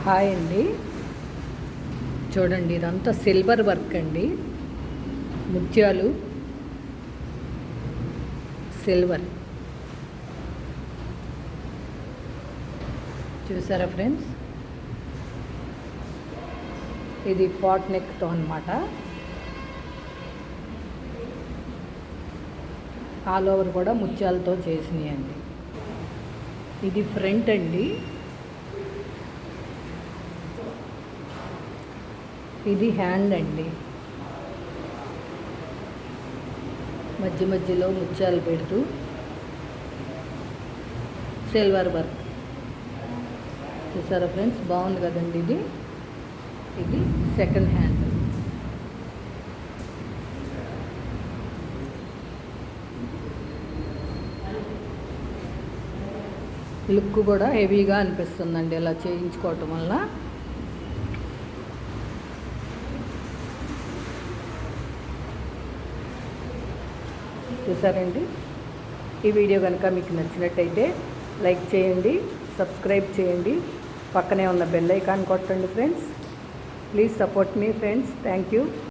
Hi అండి. చూడండి, ఇదంతా సిల్వర్ వర్క్ అండి. ముత్యాలు సిల్వర్. చూసారా ఫ్రెండ్స్, ఇది పాట్ నెక్తో అనమాట. ఆల్ ఓవర్ కూడా ముత్యాలతో చేసినాయండి. ఇది ఫ్రంట్ అండి. ఇది హ్యాండ్ అండి. మధ్య మధ్యలో ముత్యాలు పెడుతూ సిల్వర్ వర్క్. చూసారా ఫ్రెండ్స్, బాగుంది కదండి. ఇది సెకండ్ హ్యాండ్. లుక్ కూడా హెవీగా అనిపిస్తుందండి ఇలా చేయించుకోవటం వల్ల. చూసారండి, ఈ వీడియో కనుక మీకు నచ్చినట్టయితే లైక్ చేయండి, సబ్స్క్రైబ్ చేయండి, పక్కనే ఉన్న బెల్ ఐకాన్ కొట్టండి friends. Please support me friends. Thank you.